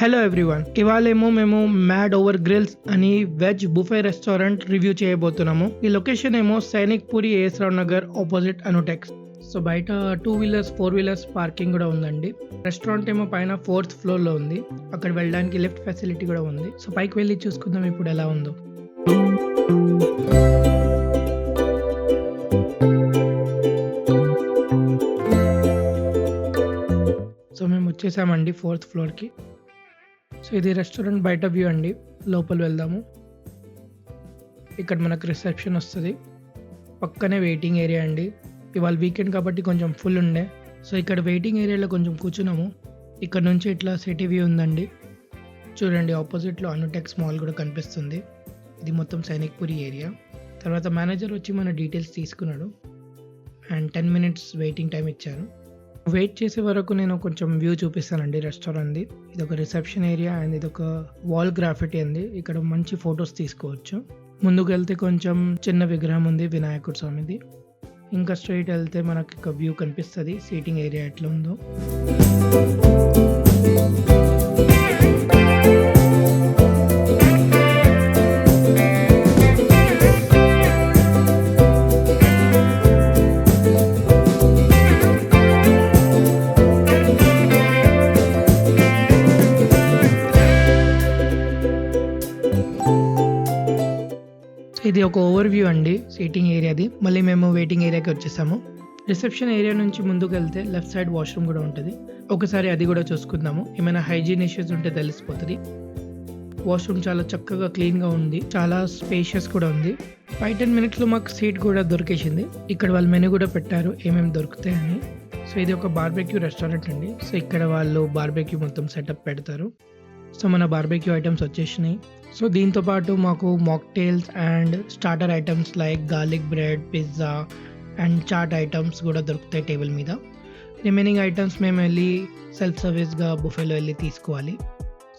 Hello everyone, ఇవాళేమో మేము mad over grills అని veg buffet restaurant review చేయబోతున్నాము. ఈ లొకేషన్ ఏమో సైనిక్ పూరి ఏఎస్ రావు నగర్ ఆపోజిట్ అనుటెక్స్. సో బయట 2 వీలర్స్ 4 వీలర్స్ పార్కింగ్ కూడా ఉందండి. రెస్టారెంట్ ఏమో పైన 4th ఫ్లోర్ లో ఉంది. అక్కడ వెళ్ళడానికి లిఫ్ట్ ఫెసిలిటీ కూడా ఉంది. సో పైకి వెళ్ళి చూసుకుందాం ఇప్పుడు ఎలా ఉందో. సో మేము వచ్చేసామండి 4th ఫ్లోర్కి. సో ఇది రెస్టారెంట్ బయట వ్యూ అండి. లోపల వెళ్దాము. ఇక్కడ మనకు రిసెప్షన్ వస్తుంది. పక్కనే వెయిటింగ్ ఏరియా అండి. ఇవాళ వీకెండ్ కాబట్టి కొంచెం ఫుల్ ఉండే. సో ఇక్కడ వెయిటింగ్ ఏరియాలో కొంచెం కూర్చున్నాము. ఇక్కడ నుంచి ఇట్లా సిటీ వ్యూ ఉందండి. చూడండి, ఆపోజిట్లో అనుటెక్స్ మాల్ కూడా కనిపిస్తుంది. ఇది మొత్తం సైనిక్ పూరి ఏరియా. తర్వాత మేనేజర్ వచ్చి మన డీటెయిల్స్ తీసుకున్నాడు అండ్ 10 minutes వెయిటింగ్ టైం ఇచ్చారు. వెయిట్ చేసే వరకు నేను కొంచెం వ్యూ చూపిస్తానండి రెస్టారెంట్ది. ఇది ఒక రిసెప్షన్ ఏరియా అండ్ ఇది ఒక వాల్ గ్రాఫిటీ అండి. ఇక్కడ మంచి ఫొటోస్ తీసుకోవచ్చు. ముందుకు వెళ్తే కొంచెం చిన్న విగ్రహం ఉంది వినాయకుడు స్వామిది. ఇంకా స్ట్రైట్ వెళ్తే మనకి ఒక వ్యూ కనిపిస్తుంది సీటింగ్ ఏరియా ఎట్లా ఉందో. ఇది ఒక ఓవర్ వ్యూ అండి సీటింగ్ ఏరియాది. మళ్ళీ మేము వెయిటింగ్ ఏరియాకి వచ్చేసాము. రిసెప్షన్ ఏరియా నుంచి ముందుకు వెళ్తే లెఫ్ట్ సైడ్ వాష్రూమ్ కూడా ఉంటుంది. ఒకసారి అది కూడా చూసుకుందాము. ఏమైనా హైజీన్ ఇష్యూస్ ఉంటే తెలిసిపోతుంది. వాష్రూమ్ చాలా చక్కగా క్లీన్గా ఉంది. చాలా స్పేషియస్ కూడా ఉంది. 5-10 minutesలో మాకు సీట్ కూడా దొరికేసింది. ఇక్కడ వాళ్ళు మెనూ కూడా పెట్టారు ఏమేమి దొరుకుతాయని. సో ఇది ఒక బార్బెక్యూ రెస్టారెంట్ అండి. సో ఇక్కడ వాళ్ళు బార్బెక్యూ మొత్తం సెటప్ పెడతారు. సో మన బార్బెక్యూ ఐటమ్స్ వచ్చేసినాయి. సో దీంతో పాటు మాకు mocktails and starter items like garlic bread, pizza and chaat items కూడా దొరుకుతాయి టేబుల్ మీద. రిమైనింగ్ ఐటమ్స్ మేము వెళ్ళి సెల్ఫ్ సర్వీస్గా బుఫేలో వెళ్ళి తీసుకోవాలి.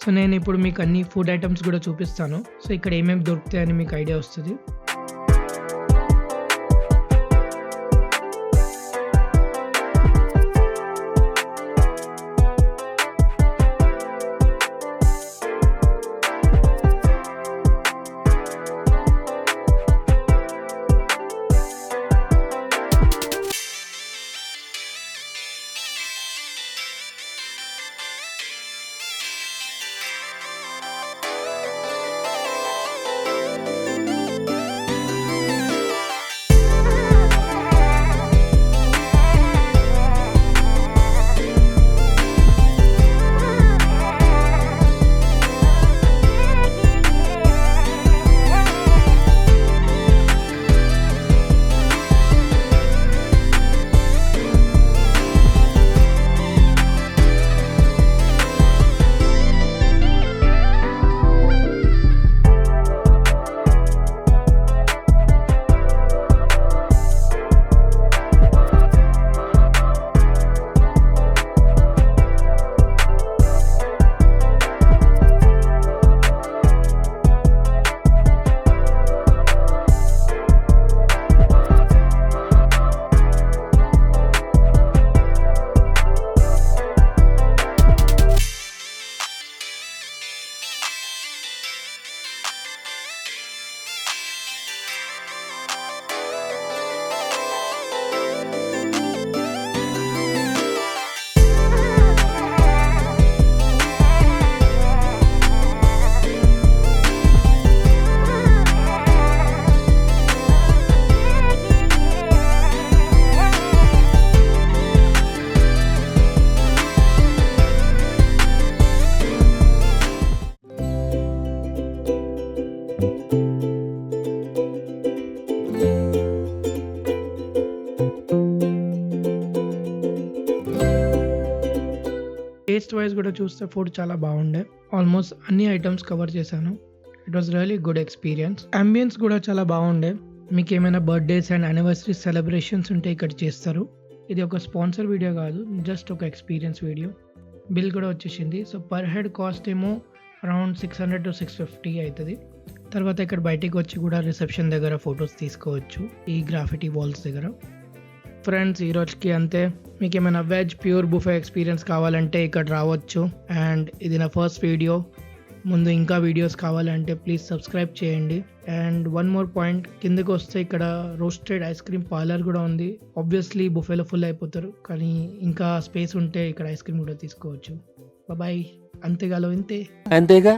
సో నేను ఇప్పుడు మీకు అన్ని ఫుడ్ ఐటమ్స్ కూడా చూపిస్తాను. సో ఇక్కడ ఏమేమి దొరుకుతాయని మీకు ఐడియా వస్తుంది. టేస్ట్ వైజ్ కూడా చూస్తే ఫుడ్ చాలా బాగుండే. ఆల్మోస్ట్ అన్ని ఐటమ్స్ కవర్ చేశాను. It was really good experience. Ambience కూడా చాలా బాగుండే. మీకు ఏమైనా బర్త్డేస్ అండ్ యానివర్సరీ సెలబ్రేషన్స్ ఉంటే ఇక్కడ చేస్తారు. ఇది ఒక స్పాన్సర్ వీడియో కాదు, జస్ట్ ఒక ఎక్స్పీరియన్స్ వీడియో. బిల్ కూడా వచ్చేసింది. సో పర్ హెడ్ కాస్ట్ ఏమో అరౌండ్ 600 to 650 అవుతుంది. తర్వాత ఇక్కడ బయటికి వచ్చి కూడా రిసెప్షన్ దగ్గర ఫొటోస్ తీసుకోవచ్చు ఈ గ్రాఫిటీ వాల్స్ దగ్గర. ఫ్రెండ్స్ ఈ రోజుకి అంతే. మీకు ఏమైనా వెజ్ ప్యూర్ బుఫే ఎక్స్పీరియన్స్ కావాలంటే ఇక్కడ రావచ్చు. అండ్ ఇది నా ఫస్ట్ వీడియో. ముందు ఇంకా వీడియోస్ కావాలంటే ప్లీజ్ సబ్స్క్రైబ్ చేయండి. అండ్ వన్ మోర్ పాయింట్, కిందకి వస్తే ఇక్కడ రోస్టెడ్ ఐస్ క్రీమ్ పార్లర్ కూడా ఉంది. ఆబ్వియస్లీ బుఫేలో ఫుల్ అయిపోతారు, కానీ ఇంకా స్పేస్ ఉంటే ఇక్కడ ఐస్ క్రీమ్ కూడా తీసుకోవచ్చు. బాయ్. అంతేగాలో ఇంతే. అంతేగా